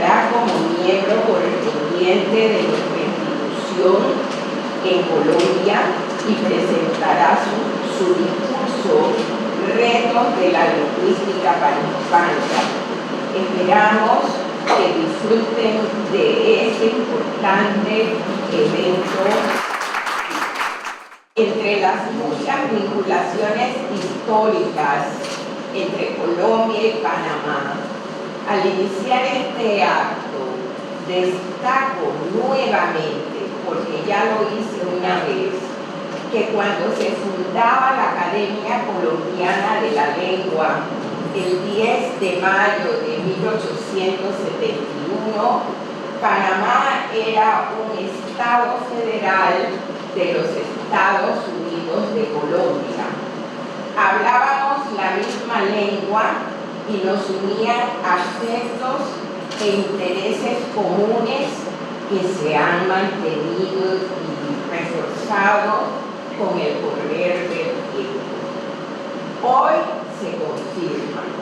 estará como miembro correspondiente de nuestra institución en Colombia y presentará su discurso Retos de la Lingüística Panhispánica. Esperamos que disfruten de este importante evento. Entre las muchas vinculaciones históricas entre Colombia y Panamá, al iniciar este acto, destaco nuevamente, porque ya lo hice una vez, que cuando se fundaba la Academia Colombiana de la Lengua, el 10 de mayo de 1871, Panamá era un estado federal de los Estados Unidos de Colombia. Hablábamos la misma lengua y nos unían afectos e intereses comunes que se han mantenido y reforzado con el correr del tiempo. Hoy se confirman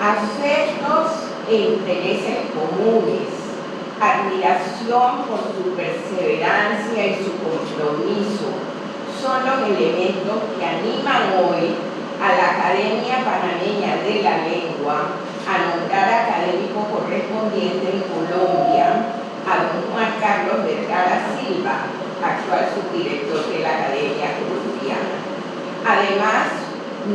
afectos e intereses comunes, admiración por su perseverancia y su compromiso son los elementos que animan hoy a la Academia Panameña de la Lengua a nombrar académico correspondiente en Colombia a don Juan Carlos Vergara Silva, actual subdirector de la Academia Colombiana. Además,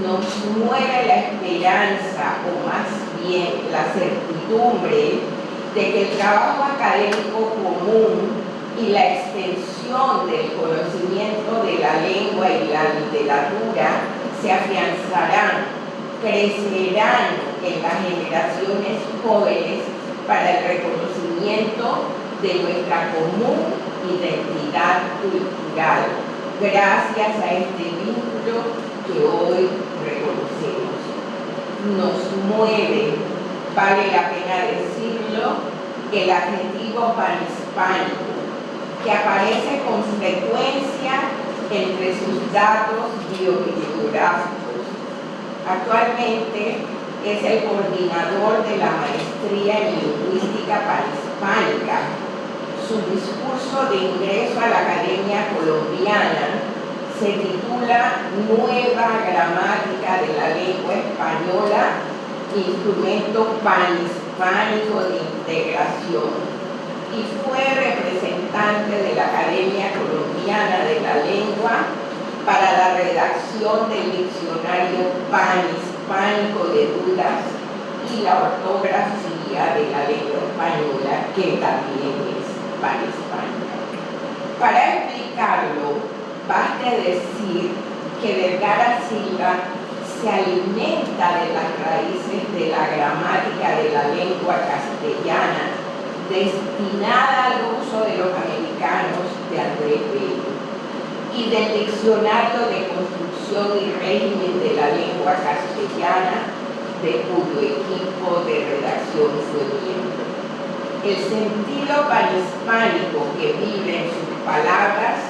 nos mueve la esperanza, o más bien la certidumbre, de que el trabajo académico común y la extensión del conocimiento de la lengua y la literatura se afianzarán, crecerán en las generaciones jóvenes para el reconocimiento de nuestra común identidad cultural, gracias a este vínculo que hoy reconocemos. Nos mueve, vale la pena decirlo, el adjetivo panhispánico, que aparece con frecuencia entre sus datos biogeográficos. Actualmente es el coordinador de la maestría en lingüística panhispánica. Su discurso de ingreso a la Academia Colombiana se titula Nueva Gramática de la Lengua Española, instrumento panhispánico de integración, y fue representante de la Academia Colombiana de la Lengua para la redacción del diccionario panhispánico de dudas y la ortografía de la lengua española, que también es panhispánica. Para explicarlo, baste decir que Vergara Silva se alimenta de las raíces de la gramática de la lengua castellana destinada al uso de los americanos de Andrés Bello y del diccionario de construcción y régimen de la lengua castellana de cuyo equipo de redacción fue miembro. El sentido panhispánico que vive en sus palabras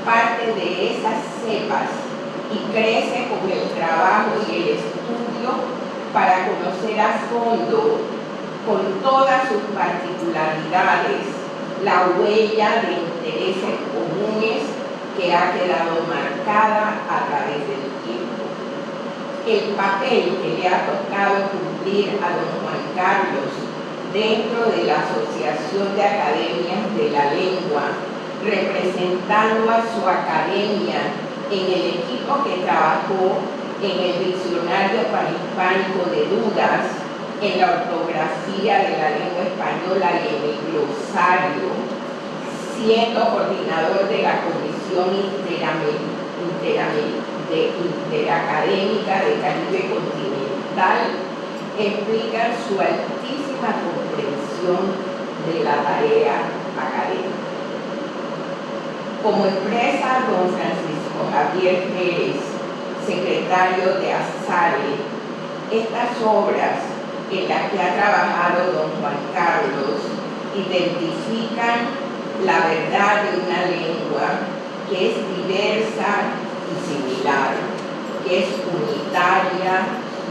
parte de esas cepas y crece con el trabajo y el estudio para conocer a fondo, con todas sus particularidades, la huella de intereses comunes que ha quedado marcada a través del tiempo. El papel que le ha tocado cumplir a don Juan Carlos dentro de la Asociación de Academias de la Lengua, representando a su academia en el equipo que trabajó en el Diccionario Panhispánico de Dudas, en la ortografía de la lengua española y en el glosario, siendo coordinador de la Comisión Interacadémica de Caribe Continental, explican su altísima comprensión de la tarea académica. Como expresa don Francisco Javier Pérez, secretario de ASALE, estas obras en las que ha trabajado don Juan Carlos identifican la verdad de una lengua que es diversa y similar, que es unitaria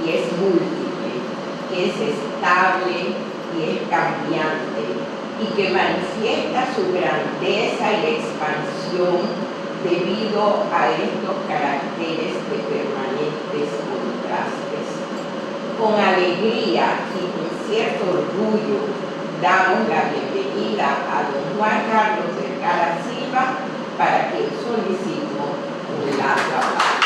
y es múltiple, que es estable y y es cambiante, y que manifiesta su grandeza y expansión debido a estos caracteres de permanentes contrastes. Con alegría y con cierto orgullo damos la bienvenida a don Juan Carlos Vergara Silva para que solicite un largo aplauso.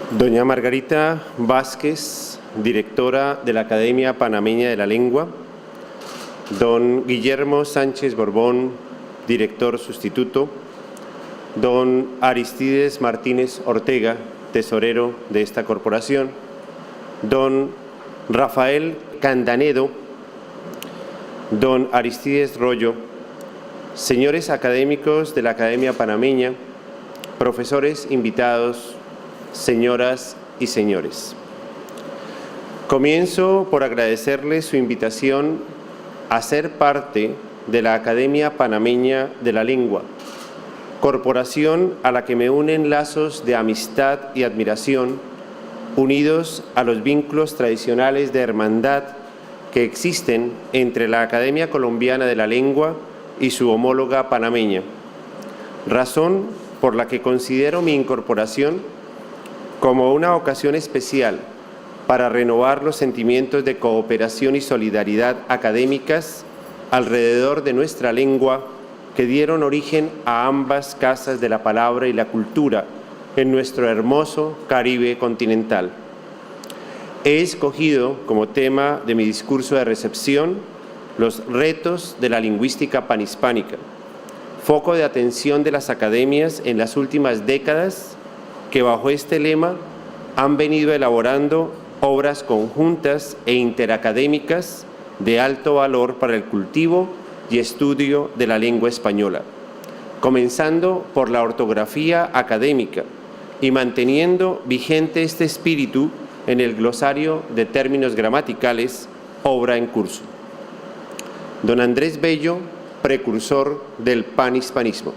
Doña Margarita Vázquez, directora de la Academia Panameña de la Lengua. Don Guillermo Sánchez Borbón, director sustituto. Don Aristides Martínez Ortega, tesorero de esta corporación. Don Rafael Candanedo. Don Aristides Rollo. Señores académicos de la Academia Panameña, profesores invitados, señoras y señores. Comienzo por agradecerles su invitación a ser parte de la Academia Panameña de la Lengua, corporación a la que me unen lazos de amistad y admiración, unidos a los vínculos tradicionales de hermandad que existen entre la Academia Colombiana de la Lengua y su homóloga panameña, razón por la que considero mi incorporación como una ocasión especial para renovar los sentimientos de cooperación y solidaridad académicas alrededor de nuestra lengua que dieron origen a ambas casas de la palabra y la cultura en nuestro hermoso Caribe continental. He escogido como tema de mi discurso de recepción los retos de la lingüística panhispánica, foco de atención de las academias en las últimas décadas que bajo este lema han venido elaborando obras conjuntas e interacadémicas de alto valor para el cultivo y estudio de la lengua española, comenzando por la ortografía académica y manteniendo vigente este espíritu en el glosario de términos gramaticales, obra en curso. Don Andrés Bello, precursor del panhispanismo.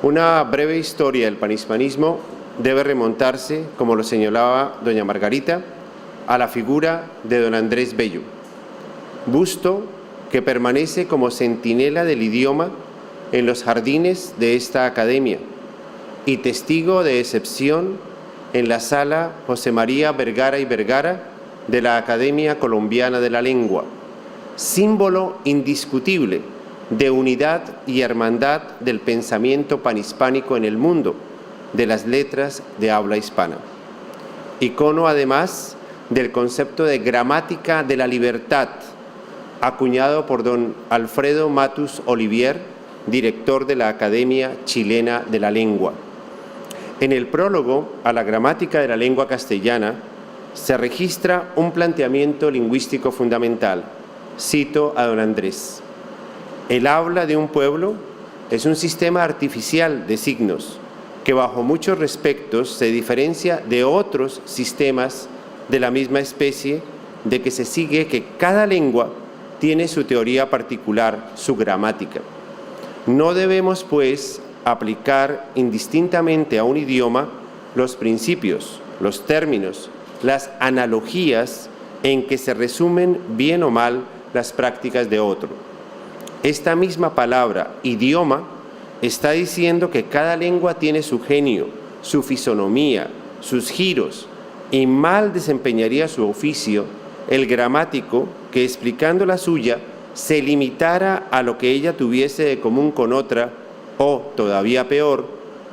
Una breve historia del panhispanismo debe remontarse, como lo señalaba doña Margarita, a la figura de don Andrés Bello, busto que permanece como centinela del idioma en los jardines de esta academia y testigo de excepción en la sala José María Vergara y Vergara de la Academia Colombiana de la Lengua, símbolo indiscutible de unidad y hermandad del pensamiento panhispánico en el mundo, de las letras de habla hispana. Icono además del concepto de gramática de la libertad, acuñado por don Alfredo Matus Olivier, director de la Academia Chilena de la Lengua. En el prólogo a la gramática de la lengua castellana se registra un planteamiento lingüístico fundamental. Cito a don Andrés. El habla de un pueblo es un sistema artificial de signos que bajo muchos aspectos se diferencia de otros sistemas de la misma especie, de que se sigue que cada lengua tiene su teoría particular, su gramática. No debemos, pues, aplicar indistintamente a un idioma los principios, los términos, las analogías en que se resumen bien o mal las prácticas de otro. Esta misma palabra, idioma, está diciendo que cada lengua tiene su genio, su fisonomía, sus giros, y mal desempeñaría su oficio el gramático que, explicando la suya, se limitara a lo que ella tuviese de común con otra, o, todavía peor,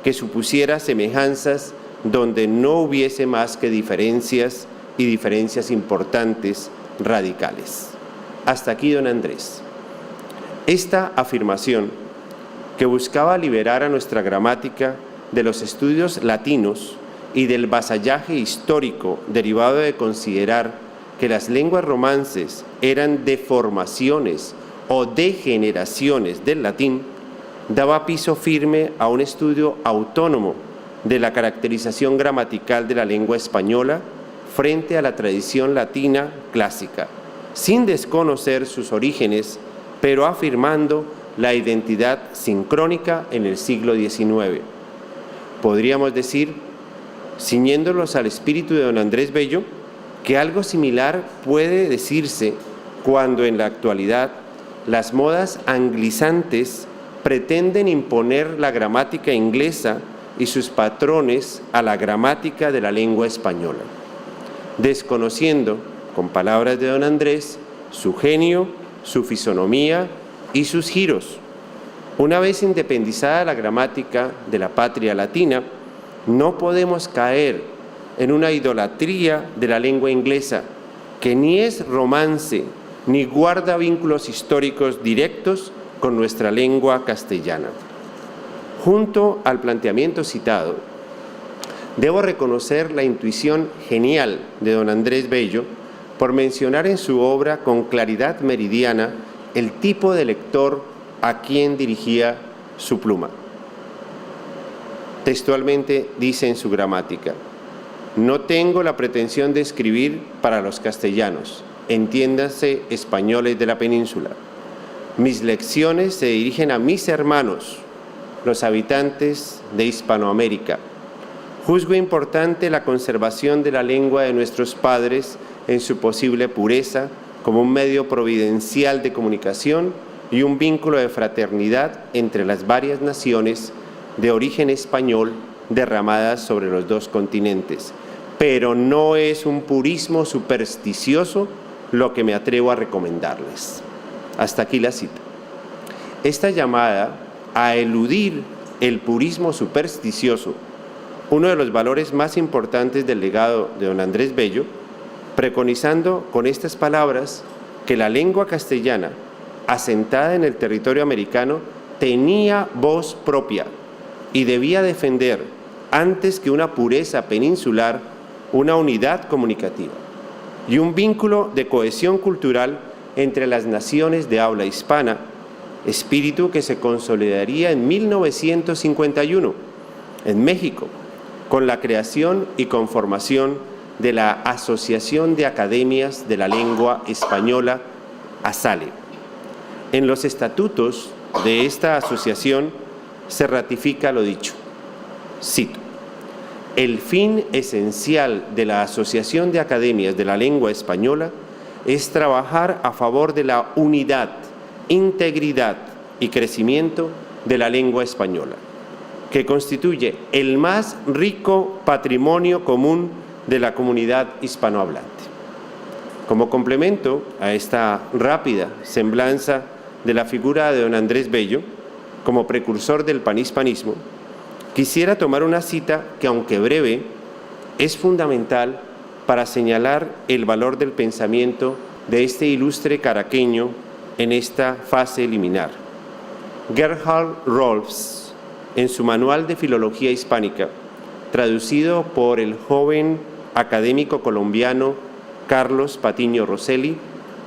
que supusiera semejanzas donde no hubiese más que diferencias, y diferencias importantes, radicales. Hasta aquí, don Andrés. Esta afirmación, que buscaba liberar a nuestra gramática de los estudios latinos y del vasallaje histórico derivado de considerar que las lenguas romances eran deformaciones o degeneraciones del latín, daba piso firme a un estudio autónomo de la caracterización gramatical de la lengua española frente a la tradición latina clásica, sin desconocer sus orígenes, pero afirmando la identidad sincrónica en el siglo XIX. Podríamos decir, ciñéndolos al espíritu de don Andrés Bello, que algo similar puede decirse cuando en la actualidad las modas anglizantes pretenden imponer la gramática inglesa y sus patrones a la gramática de la lengua española, desconociendo, con palabras de don Andrés, su genio, su fisonomía y sus giros. Una vez independizada la gramática de la patria latina, no podemos caer en una idolatría de la lengua inglesa, que ni es romance ni guarda vínculos históricos directos con nuestra lengua castellana. Junto al planteamiento citado, debo reconocer la intuición genial de don Andrés Bello por mencionar en su obra con claridad meridiana el tipo de lector a quien dirigía su pluma. Textualmente dice en su gramática: no tengo la pretensión de escribir para los castellanos, entiéndase españoles de la península. Mis lecciones se dirigen a mis hermanos, los habitantes de Hispanoamérica. Juzgo importante la conservación de la lengua de nuestros padres en su posible pureza como un medio providencial de comunicación y un vínculo de fraternidad entre las varias naciones de origen español derramadas sobre los dos continentes. Pero no es un purismo supersticioso lo que me atrevo a recomendarles. Hasta aquí la cita. Esta llamada a eludir el purismo supersticioso, uno de los valores más importantes del legado de don Andrés Bello, preconizando con estas palabras que la lengua castellana, asentada en el territorio americano, tenía voz propia y debía defender, antes que una pureza peninsular, una unidad comunicativa y un vínculo de cohesión cultural entre las naciones de habla hispana, espíritu que se consolidaría en 1951 en México, con la creación y conformación de la Asociación de Academias de la Lengua Española, ASALE. En los estatutos de esta asociación se ratifica lo dicho. Cito: el fin esencial de la Asociación de Academias de la Lengua Española es trabajar a favor de la unidad, integridad y crecimiento de la lengua española, que constituye el más rico patrimonio común de la comunidad hispanohablante. Como complemento a esta rápida semblanza de la figura de don Andrés Bello como precursor del panhispanismo, quisiera tomar una cita que, aunque breve, es fundamental para señalar el valor del pensamiento de este ilustre caraqueño en esta fase liminar. Gerhard Rolfs, en su Manual de Filología Hispánica, traducido por el joven académico colombiano Carlos Patiño Rosselli,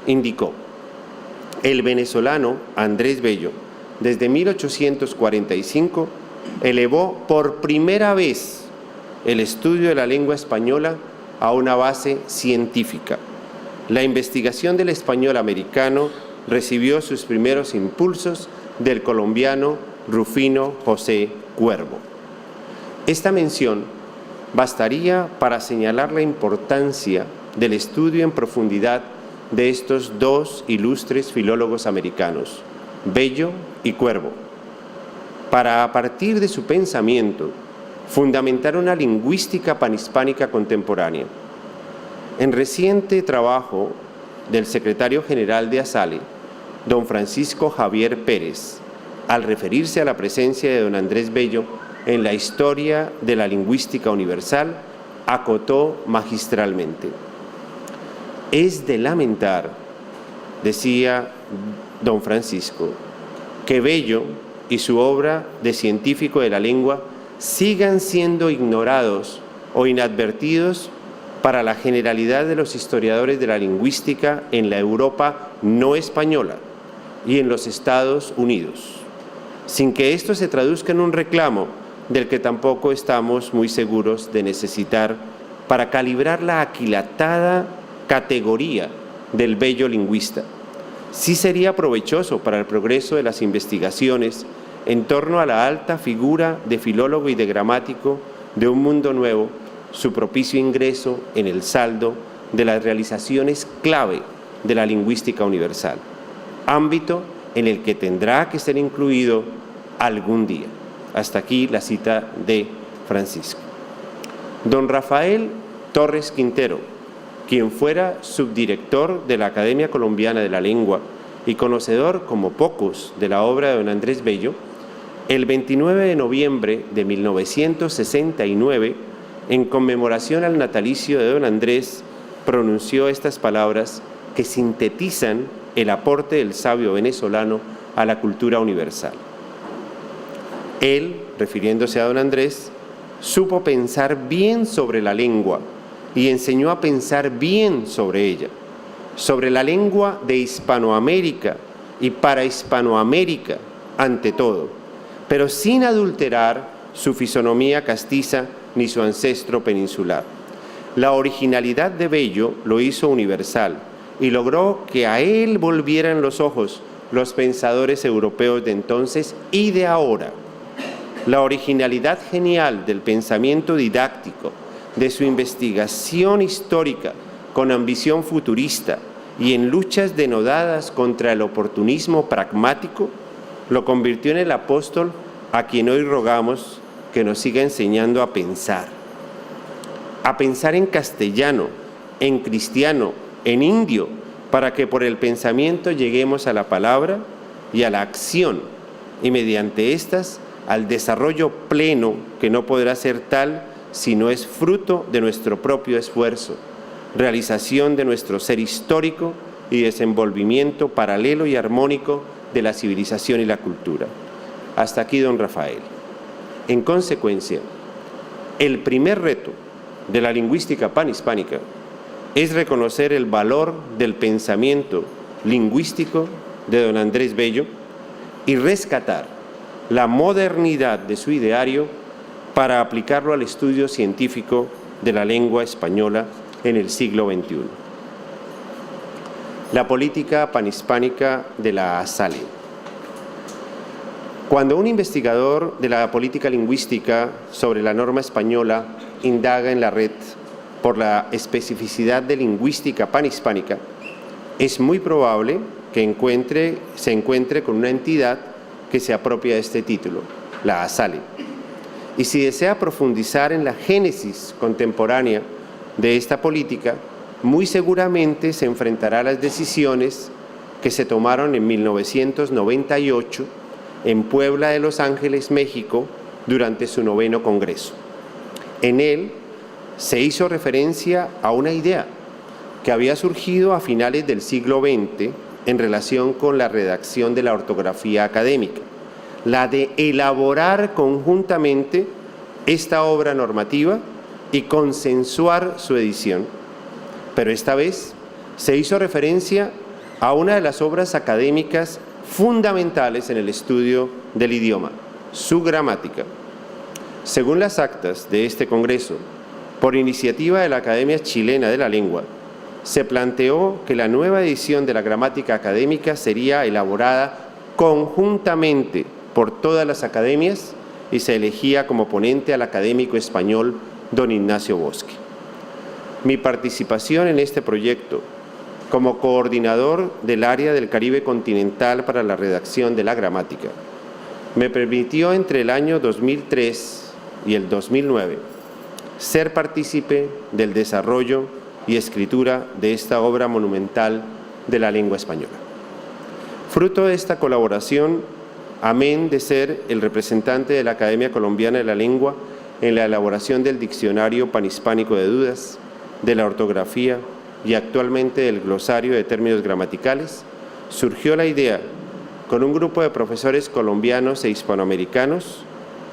indicó: el venezolano Andrés Bello, desde 1845, elevó por primera vez el estudio de la lengua española a una base científica. La investigación del español americano recibió sus primeros impulsos del colombiano Rufino José Cuervo. Esta mención bastaría para señalar la importancia del estudio en profundidad de estos dos ilustres filólogos americanos, Bello y Cuervo, para, a partir de su pensamiento, fundamentar una lingüística panhispánica contemporánea. En reciente trabajo del secretario general de ASALE, don Francisco Javier Pérez, al referirse a la presencia de don Andrés Bello en la historia de la lingüística universal, acotó magistralmente: es de lamentar, decía don Francisco, que Bello y su obra de científico de la lengua sigan siendo ignorados o inadvertidos para la generalidad de los historiadores de la lingüística en la Europa no española y en los Estados Unidos, sin que esto se traduzca en un reclamo del que tampoco estamos muy seguros de necesitar para calibrar la aquilatada categoría del bello lingüista. Sí sería provechoso para el progreso de las investigaciones en torno a la alta figura de filólogo y de gramático de un mundo nuevo, su propicio ingreso en el saldo de las realizaciones clave de la lingüística universal, ámbito en el que tendrá que ser incluido algún día. Hasta aquí la cita de Francisco. Don Rafael Torres Quintero, quien fuera subdirector de la Academia Colombiana de la Lengua y conocedor como pocos de la obra de don Andrés Bello, el 29 de noviembre de 1969, en conmemoración al natalicio de don Andrés, pronunció estas palabras que sintetizan el aporte del sabio venezolano a la cultura universal. Él, refiriéndose a don Andrés, supo pensar bien sobre la lengua y enseñó a pensar bien sobre ella, sobre la lengua de Hispanoamérica y para Hispanoamérica ante todo, pero sin adulterar su fisonomía castiza ni su ancestro peninsular. La originalidad de Bello lo hizo universal y logró que a él volvieran los ojos los pensadores europeos de entonces y de ahora. La originalidad genial del pensamiento didáctico, de su investigación histórica con ambición futurista y en luchas denodadas contra el oportunismo pragmático, lo convirtió en el apóstol a quien hoy rogamos que nos siga enseñando a pensar en castellano, en cristiano, en indio, para que por el pensamiento lleguemos a la palabra y a la acción, y mediante estas al desarrollo pleno, que no podrá ser tal si no es fruto de nuestro propio esfuerzo, realización de nuestro ser histórico y desenvolvimiento paralelo y armónico de la civilización y la cultura. Hasta aquí, don Rafael. En consecuencia, el primer reto de la lingüística panhispánica es reconocer el valor del pensamiento lingüístico de don Andrés Bello y rescatar la modernidad de su ideario para aplicarlo al estudio científico de la lengua española en el siglo XXI. La política panhispánica de la ASALE. Cuando un investigador de la política lingüística sobre la norma española indaga en la red por la especificidad de lingüística panhispánica, es muy probable que se encuentre con una entidad que se apropia de este título, la ASALE. Y si desea profundizar en la génesis contemporánea de esta política, muy seguramente se enfrentará a las decisiones que se tomaron en 1998 en Puebla de Los Ángeles, México, durante su 9º Congreso. En él se hizo referencia a una idea que había surgido a finales del siglo XX en relación con la redacción de la ortografía académica, la de elaborar conjuntamente esta obra normativa y consensuar su edición. Pero esta vez se hizo referencia a una de las obras académicas fundamentales en el estudio del idioma, su gramática. Según las actas de este Congreso, por iniciativa de la Academia Chilena de la Lengua, se planteó que la nueva edición de la gramática académica sería elaborada conjuntamente por todas las academias y se elegía como ponente al académico español don Ignacio Bosque. Mi participación en este proyecto como coordinador del área del Caribe continental para la redacción de la gramática me permitió entre el año 2003 y el 2009 ser partícipe del desarrollo y escritura de esta obra monumental de la lengua española. Fruto de esta colaboración, amén de ser el representante de la Academia Colombiana de la Lengua en la elaboración del Diccionario Panhispánico de Dudas, de la ortografía y actualmente del glosario de términos gramaticales, surgió la idea, con un grupo de profesores colombianos e hispanoamericanos,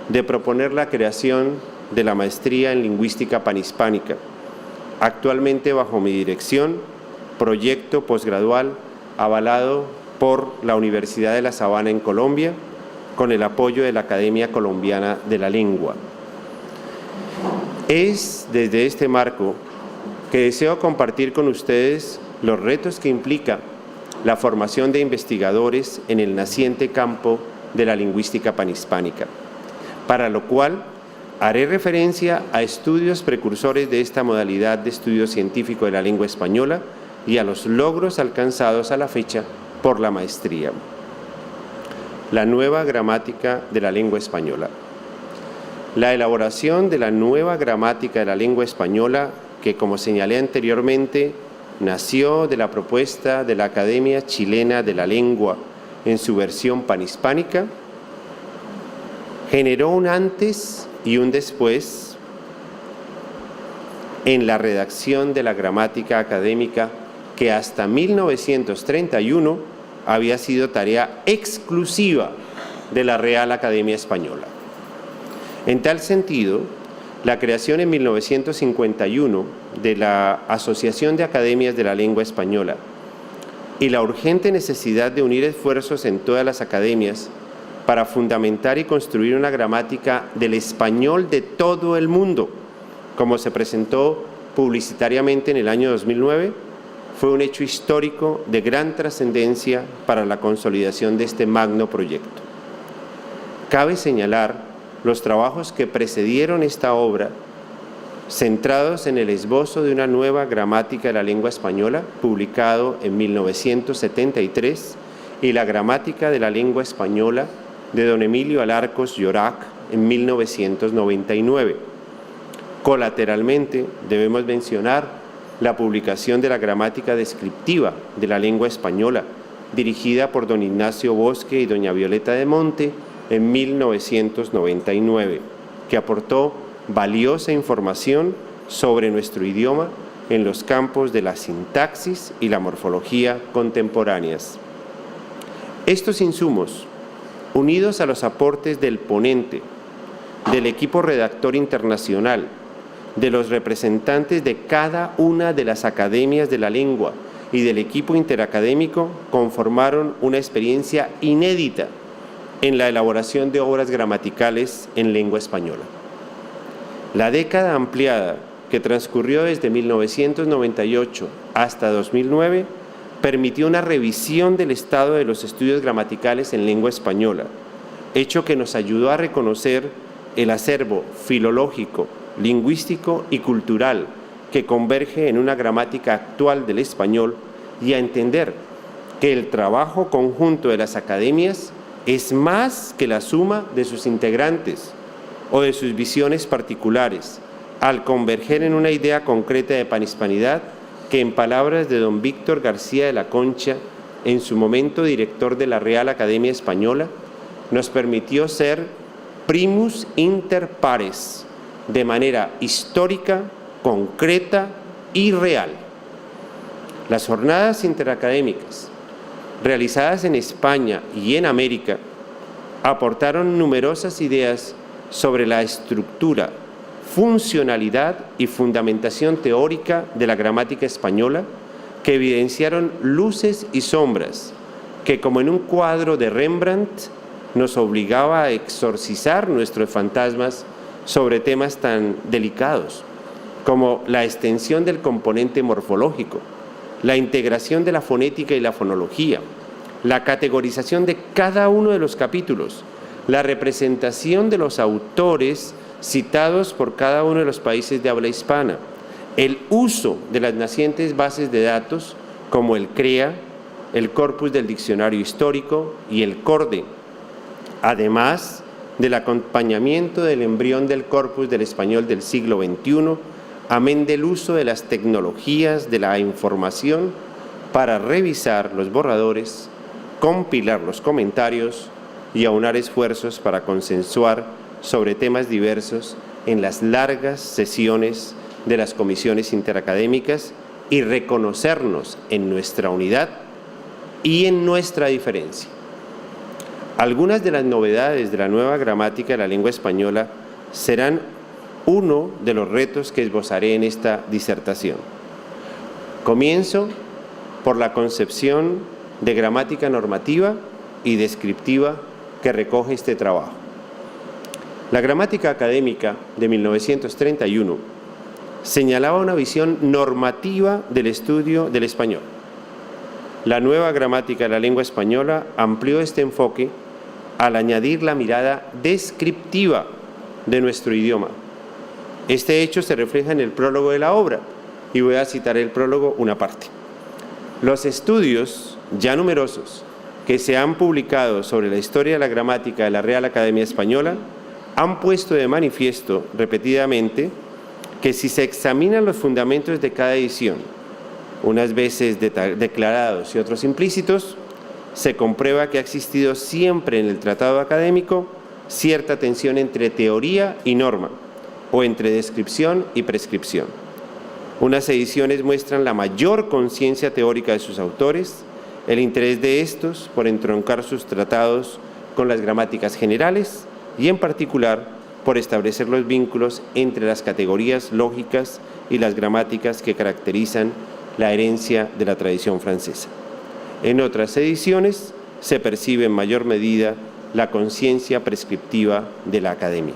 de proponer la creación de la maestría en lingüística panhispánica, actualmente bajo mi dirección, proyecto posgradual avalado por la Universidad de La Sabana en Colombia, con el apoyo de la Academia Colombiana de la Lengua. Es desde este marco que deseo compartir con ustedes los retos que implica la formación de investigadores en el naciente campo de la lingüística panhispánica, para lo cual Haré referencia a estudios precursores de esta modalidad de estudio científico de la lengua española y a los logros alcanzados a la fecha por la maestría. La nueva gramática de la lengua española. La elaboración de la nueva gramática de la lengua española, que como señalé anteriormente, nació de la propuesta de la Academia Chilena de la Lengua en su versión panhispánica, generó un antes y un después en la redacción de la gramática académica que hasta 1931 había sido tarea exclusiva de la Real Academia Española. En tal sentido, la creación en 1951 de la Asociación de Academias de la Lengua Española y la urgente necesidad de unir esfuerzos en todas las academias para fundamentar y construir una gramática del español de todo el mundo, como se presentó publicitariamente en el año 2009, fue un hecho histórico de gran trascendencia para la consolidación de este magno proyecto. Cabe señalar los trabajos que precedieron esta obra, centrados en el esbozo de una nueva gramática de la lengua española, publicado en 1973, y la gramática de la lengua española de don Emilio Alarcos Llorac en 1999. Colateralmente, debemos mencionar la publicación de la gramática descriptiva de la lengua española, dirigida por don Ignacio Bosque y doña Violeta de Monte en 1999, que aportó valiosa información sobre nuestro idioma en los campos de la sintaxis y la morfología contemporáneas. Estos insumos, unidos a los aportes del ponente, del equipo redactor internacional, de los representantes de cada una de las academias de la lengua y del equipo interacadémico, conformaron una experiencia inédita en la elaboración de obras gramaticales en lengua española. La década ampliada que transcurrió desde 1998 hasta 2009 permitió una revisión del estado de los estudios gramaticales en lengua española, hecho que nos ayudó a reconocer el acervo filológico, lingüístico y cultural que converge en una gramática actual del español y a entender que el trabajo conjunto de las academias es más que la suma de sus integrantes o de sus visiones particulares, al converger en una idea concreta de panhispanidad que, en palabras de don Víctor García de la Concha, en su momento director de la Real Academia Española, nos permitió ser primus inter pares, de manera histórica, concreta y real. Las jornadas interacadémicas realizadas en España y en América aportaron numerosas ideas sobre la estructura, funcionalidad y fundamentación teórica de la gramática española, que evidenciaron luces y sombras que, como en un cuadro de Rembrandt, nos obligaba a exorcizar nuestros fantasmas sobre temas tan delicados como la extensión del componente morfológico, la integración de la fonética y la fonología, la categorización de cada uno de los capítulos, la representación de los autores citados por cada uno de los países de habla hispana, el uso de las nacientes bases de datos como el CREA, el corpus del diccionario histórico y el CORDE, además del acompañamiento del embrión del corpus del español del siglo XXI, amén del uso de las tecnologías de la información para revisar los borradores, compilar los comentarios y aunar esfuerzos para consensuar sobre temas diversos en las largas sesiones de las comisiones interacadémicas y reconocernos en nuestra unidad y en nuestra diferencia. Algunas de las novedades de la nueva gramática de la lengua española serán uno de los retos que esbozaré en esta disertación. Comienzo por la concepción de gramática normativa y descriptiva que recoge este trabajo. La gramática académica de 1931 señalaba una visión normativa del estudio del español. La nueva gramática de la lengua española amplió este enfoque al añadir la mirada descriptiva de nuestro idioma. Este hecho se refleja en el prólogo de la obra, y voy a citar el prólogo una parte. Los estudios, ya numerosos, que se han publicado sobre la historia de la gramática de la Real Academia Española han puesto de manifiesto repetidamente que si se examinan los fundamentos de cada edición, unas veces declarados y otros implícitos, se comprueba que ha existido siempre en el tratado académico cierta tensión entre teoría y norma, o entre descripción y prescripción. Unas ediciones muestran la mayor conciencia teórica de sus autores, el interés de estos por entroncar sus tratados con las gramáticas generales y, en particular, por establecer los vínculos entre las categorías lógicas y las gramáticas que caracterizan la herencia de la tradición francesa. En otras ediciones se percibe en mayor medida la conciencia prescriptiva de la academia.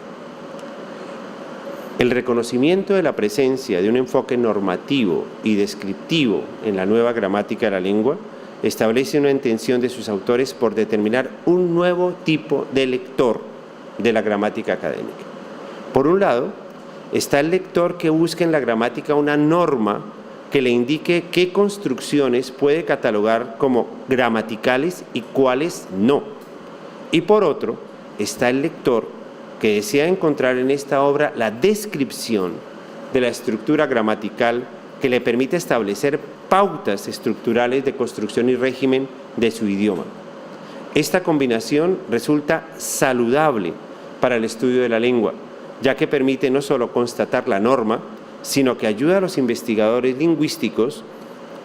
El reconocimiento de la presencia de un enfoque normativo y descriptivo en la nueva gramática de la lengua establece una intención de sus autores por determinar un nuevo tipo de lector de la gramática académica. Por un lado, está el lector que busca en la gramática una norma que le indique qué construcciones puede catalogar como gramaticales y cuáles no. Y por otro, está el lector que desea encontrar en esta obra la descripción de la estructura gramatical que le permite establecer pautas estructurales de construcción y régimen de su idioma. Esta combinación resulta saludable para el estudio de la lengua, ya que permite no solo constatar la norma, sino que ayuda a los investigadores lingüísticos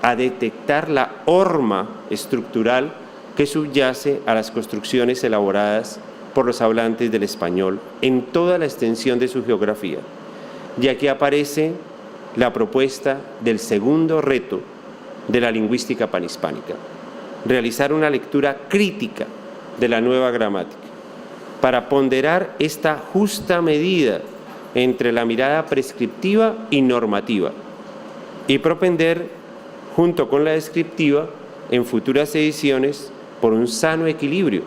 a detectar la horma estructural que subyace a las construcciones elaboradas por los hablantes del español en toda la extensión de su geografía. Y aquí aparece la propuesta del segundo reto de la lingüística panhispánica: realizar una lectura crítica de la nueva gramática para ponderar esta justa medida entre la mirada prescriptiva y normativa y propender, junto con la descriptiva, en futuras ediciones, por un sano equilibrio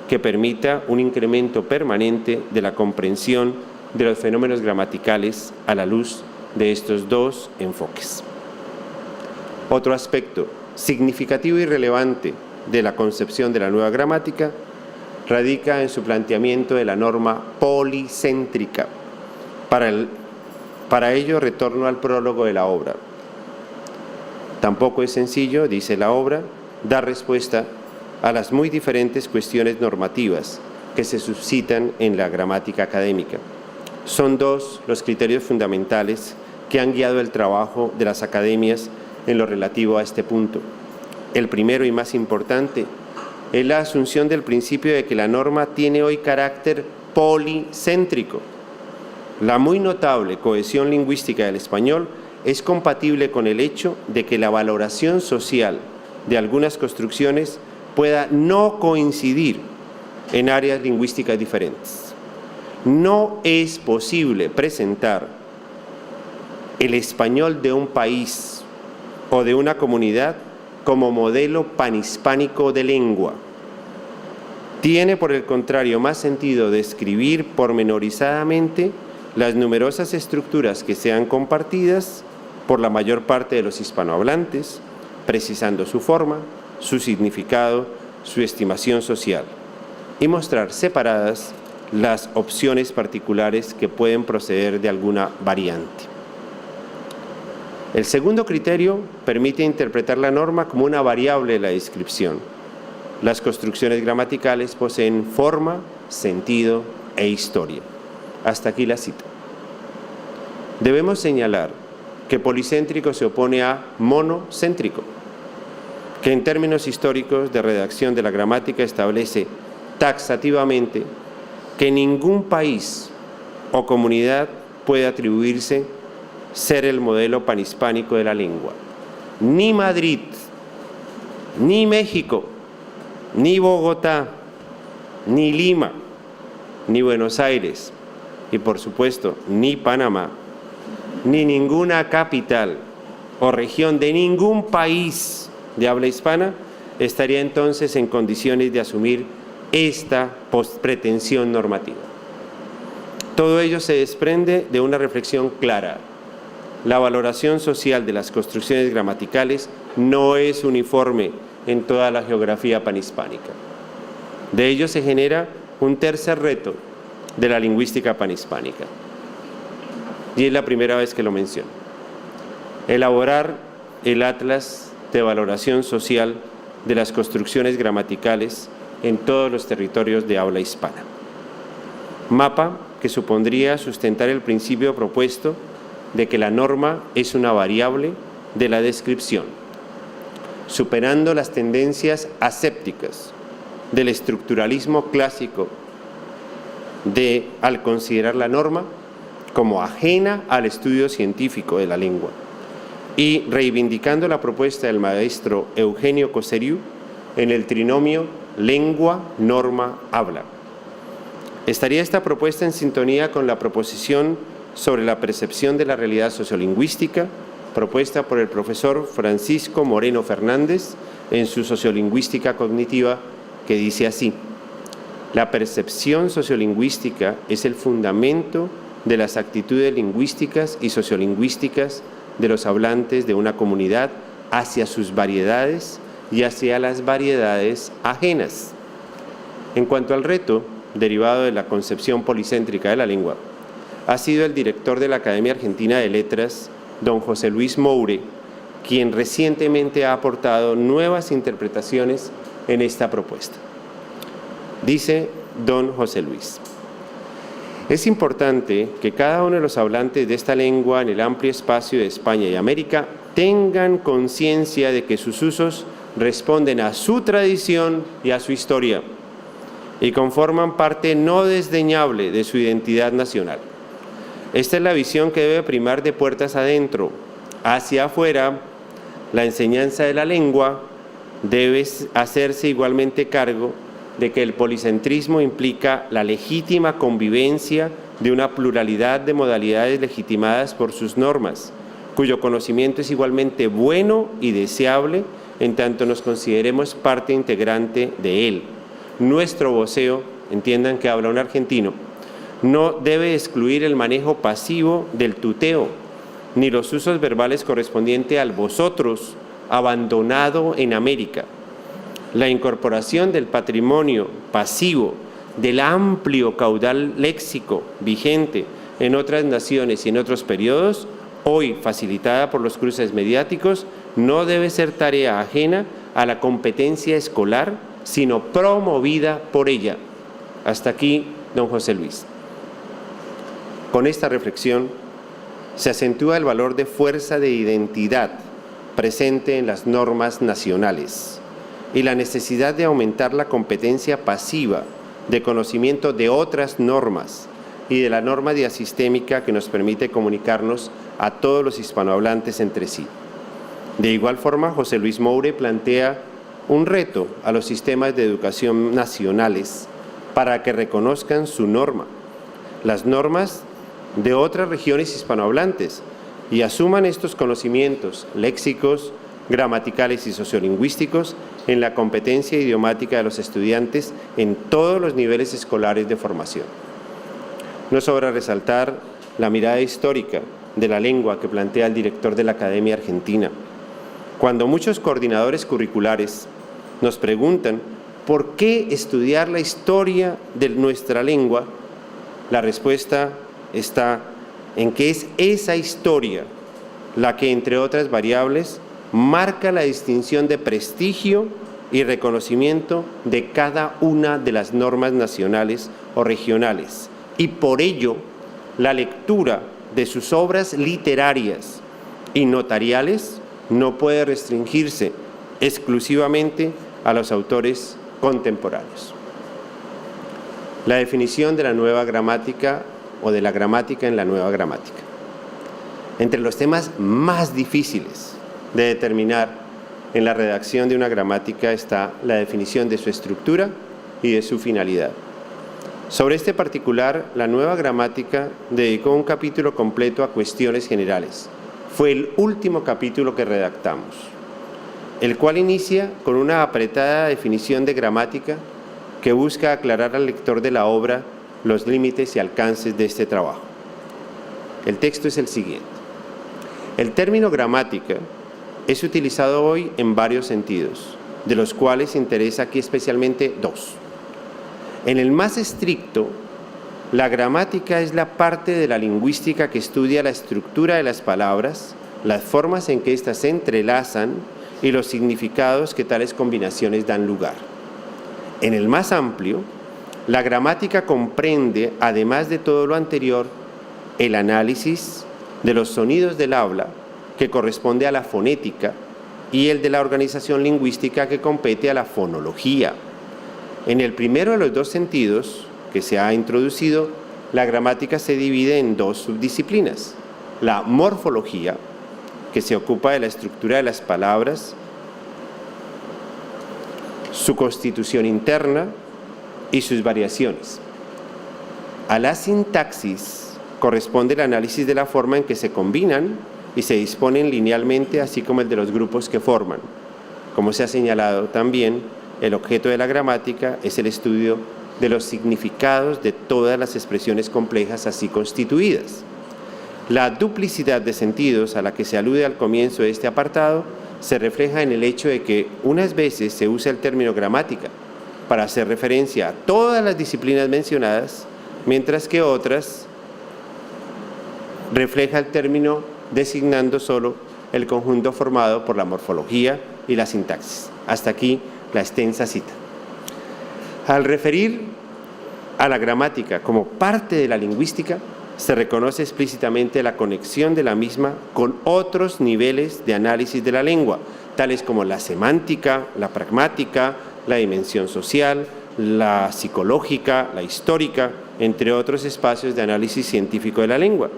que permita un incremento permanente de la comprensión de los fenómenos gramaticales a la luz de estos dos enfoques. Otro aspecto significativo y relevante de la concepción de la nueva gramática radica en su planteamiento de la norma policéntrica. Para ello retorno al prólogo de la obra. Tampoco es sencillo, dice la obra, dar respuesta a las muy diferentes cuestiones normativas que se suscitan en la gramática académica. Son dos los criterios fundamentales que han guiado el trabajo de las academias en lo relativo a este punto. El primero y más importante es la asunción del principio de que la norma tiene hoy carácter policéntrico. La muy notable cohesión lingüística del español es compatible con el hecho de que la valoración social de algunas construcciones pueda no coincidir en áreas lingüísticas diferentes. No es posible presentar el español de un país o de una comunidad como modelo panhispánico de lengua. Tiene, por el contrario, más sentido describir pormenorizadamente las numerosas estructuras que sean compartidas por la mayor parte de los hispanohablantes, precisando su forma, su significado, su estimación social, y mostrar separadas las opciones particulares que pueden proceder de alguna variante. El segundo criterio permite interpretar la norma como una variable de la descripción. Las construcciones gramaticales poseen forma, sentido e historia. Hasta aquí la cita. Debemos señalar que policéntrico se opone a monocéntrico, que en términos históricos de redacción de la gramática establece taxativamente que ningún país o comunidad puede atribuirse ser el modelo panhispánico de la lengua. Ni Madrid, ni México, ni Bogotá, ni Lima, ni Buenos Aires y, por supuesto, ni Panamá, ni ninguna capital o región de ningún país de habla hispana estaría entonces en condiciones de asumir esta pretensión normativa. Todo ello se desprende de una reflexión clara. La valoración social de las construcciones gramaticales no es uniforme en toda la geografía panhispánica. De ello se genera un tercer reto de la lingüística panhispánica, y es la primera vez que lo menciono: elaborar el Atlas de Valoración Social de las Construcciones Gramaticales en todos los territorios de habla hispana. Mapa que supondría sustentar el principio propuesto de que la norma es una variable de la descripción, superando las tendencias asépticas del estructuralismo clásico al considerar la norma como ajena al estudio científico de la lengua, y reivindicando la propuesta del maestro Eugenio Cosseriu en el trinomio lengua, norma, habla. ¿Estaría esta propuesta en sintonía con la proposición sobre la percepción de la realidad sociolingüística propuesta por el profesor Francisco Moreno Fernández en su Sociolingüística Cognitiva, que dice así: la percepción sociolingüística es el fundamento de las actitudes lingüísticas y sociolingüísticas de los hablantes de una comunidad hacia sus variedades y hacia las variedades ajenas. En cuanto al reto derivado de la concepción policéntrica de la lengua, ha sido el director de la Academia Argentina de Letras, don José Luis Moure, quien recientemente ha aportado nuevas interpretaciones en esta propuesta. Dice don José Luis: es importante que cada uno de los hablantes de esta lengua en el amplio espacio de España y América tengan conciencia de que sus usos responden a su tradición y a su historia y conforman parte no desdeñable de su identidad nacional. Esta es la visión que debe primar de puertas adentro. Hacia afuera, la enseñanza de la lengua debe hacerse igualmente cargo de que el policentrismo implica la legítima convivencia de una pluralidad de modalidades legitimadas por sus normas, cuyo conocimiento es igualmente bueno y deseable en tanto nos consideremos parte integrante de él. Nuestro voceo, entiendan que habla un argentino, no debe excluir el manejo pasivo del tuteo, ni los usos verbales correspondientes al vosotros, abandonado en América. La incorporación del patrimonio pasivo del amplio caudal léxico vigente en otras naciones y en otros periodos, hoy facilitada por los cruces mediáticos, no debe ser tarea ajena a la competencia escolar, sino promovida por ella. Hasta aquí, don José Luis. Con esta reflexión se acentúa el valor de fuerza de identidad presente en las normas nacionales y la necesidad de aumentar la competencia pasiva de conocimiento de otras normas y de la norma diasistémica que nos permite comunicarnos a todos los hispanohablantes entre sí. De igual forma, José Luis Moure plantea un reto a los sistemas de educación nacionales para que reconozcan su norma, las normas de otras regiones hispanohablantes, y asuman estos conocimientos léxicos, gramaticales y sociolingüísticos en la competencia idiomática de los estudiantes en todos los niveles escolares de formación. No sobra resaltar la mirada histórica de la lengua que plantea el director de la Academia Argentina. Cuando muchos coordinadores curriculares nos preguntan ¿por qué estudiar la historia de nuestra lengua?, la respuesta está en que es esa historia la que, entre otras variables, marca la distinción de prestigio y reconocimiento de cada una de las normas nacionales o regionales, y por ello la lectura de sus obras literarias y notariales no puede restringirse exclusivamente a los autores contemporáneos. La definición de la nueva gramática o de la gramática en la nueva gramática. Entre los temas más difíciles de determinar en la redacción de una gramática está la definición de su estructura y de su finalidad. Sobre este particular, la nueva gramática dedicó un capítulo completo a cuestiones generales. Fue el último capítulo que redactamos, el cual inicia con una apretada definición de gramática que busca aclarar al lector de la obra los límites y alcances de este trabajo. El texto es el siguiente. El término gramática es utilizado hoy en varios sentidos, de los cuales interesa aquí especialmente dos. En el más estricto, la gramática es la parte de la lingüística que estudia la estructura de las palabras, las formas en que éstas se entrelazan y los significados que tales combinaciones dan lugar. En el más amplio, la gramática comprende, además de todo lo anterior, el análisis de los sonidos del habla, que corresponde a la fonética, y el de la organización lingüística, que compete a la fonología. En el primero de los dos sentidos que se ha introducido, la gramática se divide en dos subdisciplinas: la morfología, que se ocupa de la estructura de las palabras, su constitución interna y sus variaciones. A la sintaxis corresponde el análisis de la forma en que se combinan y se disponen linealmente, así como el de los grupos que forman. Como se ha señalado también, el objeto de la gramática es el estudio de los significados de todas las expresiones complejas así constituidas. La duplicidad de sentidos a la que se alude al comienzo de este apartado se refleja en el hecho de que unas veces se usa el término gramática para hacer referencia a todas las disciplinas mencionadas, mientras que otras refleja el término designando solo el conjunto formado por la morfología y la sintaxis. Hasta aquí la extensa cita. Al referir a la gramática como parte de la lingüística, se reconoce explícitamente la conexión de la misma con otros niveles de análisis de la lengua, tales como la semántica, la pragmática, la dimensión social, la psicológica, la histórica, entre otros espacios de análisis científico de la lengua.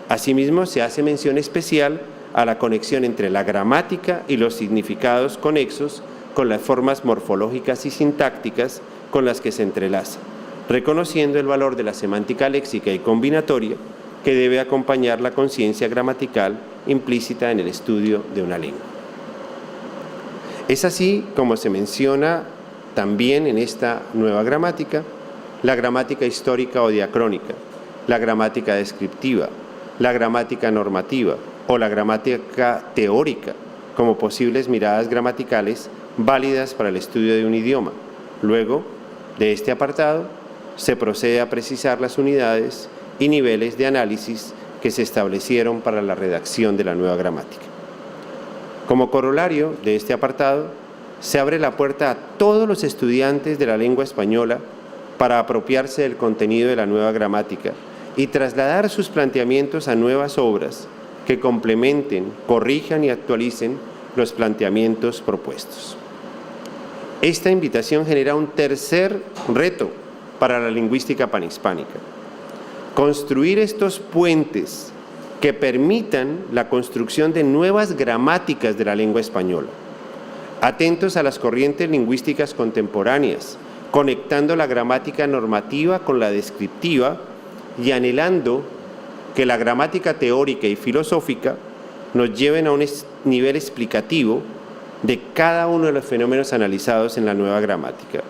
Asimismo, se hace mención especial a la conexión entre la gramática y los significados conexos con las formas morfológicas y sintácticas con las que se entrelaza, reconociendo el valor de la semántica léxica y combinatoria que debe acompañar la conciencia gramatical implícita en el estudio de una lengua. Es así como se menciona también en esta nueva gramática la gramática histórica o diacrónica, la gramática descriptiva, la gramática normativa o la gramática teórica como posibles miradas gramaticales válidas para el estudio de un idioma. Luego de este apartado, se procede a precisar las unidades y niveles de análisis que se establecieron para la redacción de la nueva gramática. Como corolario de este apartado, se abre la puerta a todos los estudiantes de la lengua española para apropiarse del contenido de la nueva gramática y trasladar sus planteamientos a nuevas obras que complementen, corrijan y actualicen los planteamientos propuestos. Esta invitación genera un tercer reto para la lingüística panhispánica: construir estos puentes que permitan la construcción de nuevas gramáticas de la lengua española, atentos a las corrientes lingüísticas contemporáneas, conectando la gramática normativa con la descriptiva y anhelando que la gramática teórica y filosófica nos lleven a un nivel explicativo de cada uno de los fenómenos analizados en la nueva gramática.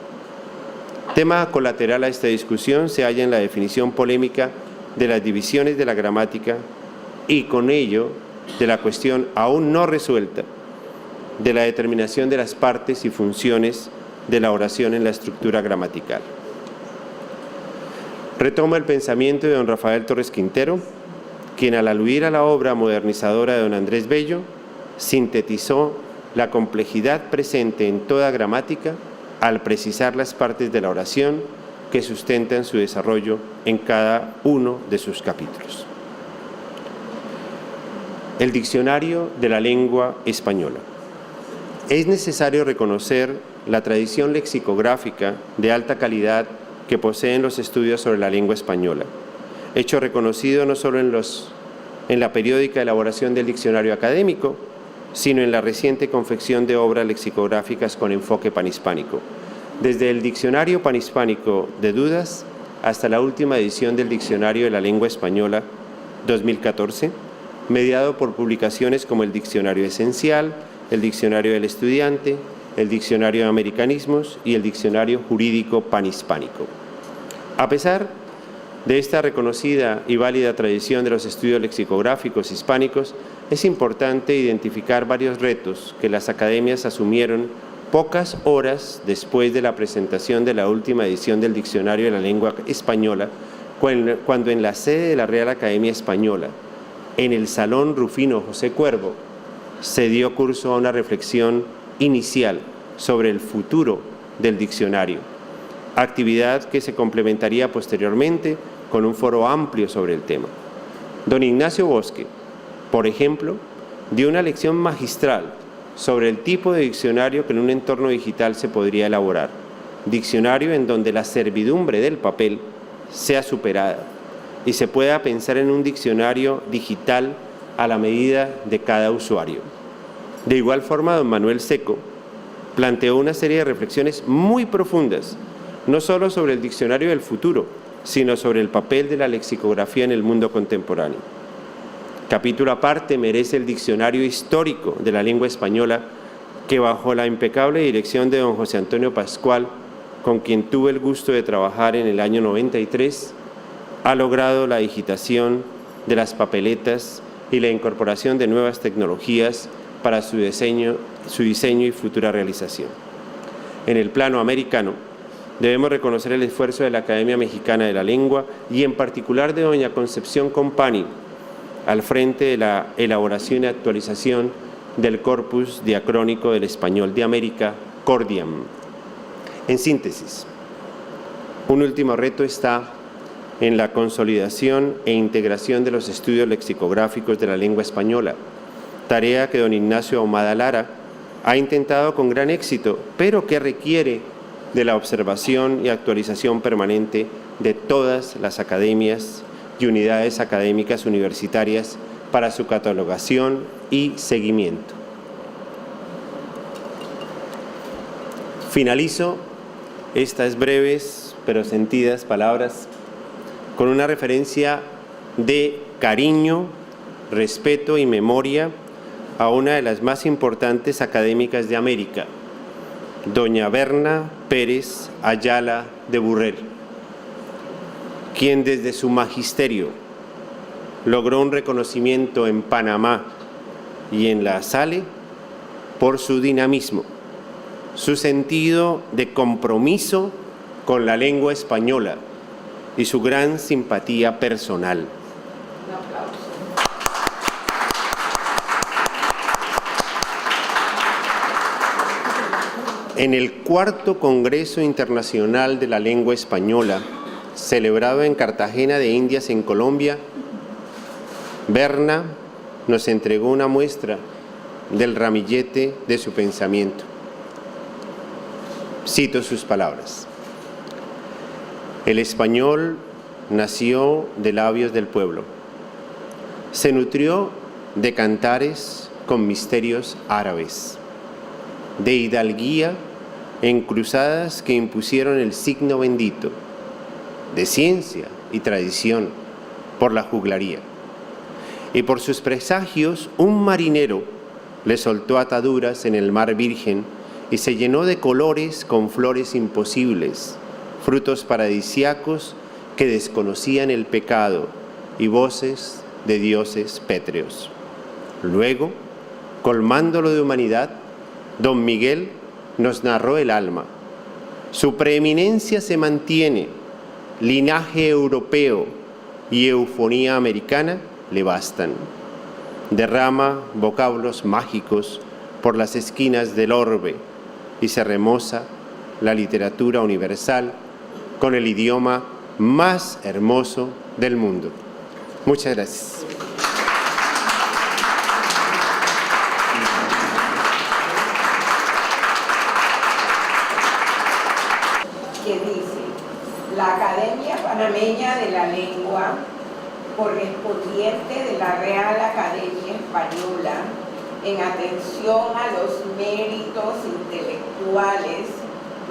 Tema colateral a esta discusión se halla en la definición polémica de las divisiones de la gramática y con ello de la cuestión aún no resuelta de la determinación de las partes y funciones de la oración en la estructura gramatical. Retomo el pensamiento de don Rafael Torres Quintero, quien al aludir a la obra modernizadora de don Andrés Bello, sintetizó la complejidad presente en toda gramática al precisar las partes de la oración que sustentan su desarrollo en cada uno de sus capítulos. El diccionario de la lengua española. Es necesario reconocer la tradición lexicográfica de alta calidad que poseen los estudios sobre la lengua española, hecho reconocido no solo en la periódica elaboración del diccionario académico, sino en la reciente confección de obras lexicográficas con enfoque panhispánico, desde el Diccionario Panhispánico de Dudas hasta la última edición del Diccionario de la Lengua Española 2014, mediado por publicaciones como el Diccionario Esencial, el Diccionario del Estudiante, el Diccionario de Americanismos y el Diccionario Jurídico Panhispánico. A pesar de esta reconocida y válida tradición de los estudios lexicográficos hispánicos, es importante identificar varios retos que las academias asumieron pocas horas después de la presentación de la última edición del Diccionario de la Lengua Española, cuando en la sede de la Real Academia Española, en el Salón Rufino José Cuervo, se dio curso a una reflexión inicial sobre el futuro del diccionario, actividad que se complementaría posteriormente con un foro amplio sobre el tema. Don Ignacio Bosque, por ejemplo, dio una lección magistral sobre el tipo de diccionario que en un entorno digital se podría elaborar, diccionario en donde la servidumbre del papel sea superada y se pueda pensar en un diccionario digital a la medida de cada usuario. De igual forma, don Manuel Seco planteó una serie de reflexiones muy profundas, no solo sobre el diccionario del futuro, sino sobre el papel de la lexicografía en el mundo contemporáneo. Capítulo aparte merece el Diccionario Histórico de la Lengua Española, que bajo la impecable dirección de don José Antonio Pascual, con quien tuve el gusto de trabajar en el año 93, ha logrado la digitación de las papeletas y la incorporación de nuevas tecnologías para su diseño y futura realización. En el plano americano, debemos reconocer el esfuerzo de la Academia Mexicana de la Lengua y en particular de doña Concepción Compani, al frente de la elaboración y actualización del corpus diacrónico del español de América, Cordiam. En síntesis, un último reto está en la consolidación e integración de los estudios lexicográficos de la lengua española, tarea que don Ignacio Ahumada Lara ha intentado con gran éxito, pero que requiere de la observación y actualización permanente de todas las academias y unidades académicas universitarias para su catalogación y seguimiento. Finalizo estas breves pero sentidas palabras con una referencia de cariño, respeto y memoria a una de las más importantes académicas de América, doña Berna Pérez Ayala de Burrell, quien desde su magisterio logró un reconocimiento en Panamá y en la SALE por su dinamismo, su sentido de compromiso con la lengua española y su gran simpatía personal. Un aplauso. En el cuarto Congreso Internacional de la Lengua Española, celebrado en Cartagena de Indias, en Colombia, Berna nos entregó una muestra del ramillete de su pensamiento. Cito sus palabras: el español nació de labios del pueblo, se nutrió de cantares con misterios árabes, de hidalguía en cruzadas que impusieron el signo bendito, de ciencia y tradición por la juglaría. Y por sus presagios un marinero le soltó ataduras en el mar virgen y se llenó de colores con flores imposibles, frutos paradisíacos que desconocían el pecado y voces de dioses pétreos. Luego, colmándolo de humanidad, don Miguel nos narró el alma. Su preeminencia se mantiene, linaje europeo y eufonía americana le bastan. Derrama vocablos mágicos por las esquinas del orbe y se remoza la literatura universal con el idioma más hermoso del mundo. Muchas gracias. Que dice: la Academia Panameña de la Lengua, correspondiente de la Real Academia Española, en atención a los méritos intelectuales,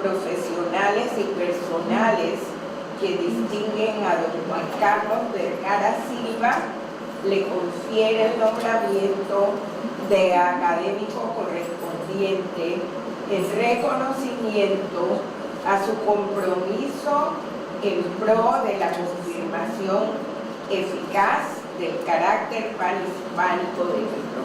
profesionales y personales que distinguen a don Juan Carlos Vergara Silva, le confiere el nombramiento de académico correspondiente en reconocimiento a su compromiso en pro de la confirmación eficaz del carácter panhispánico de nuestro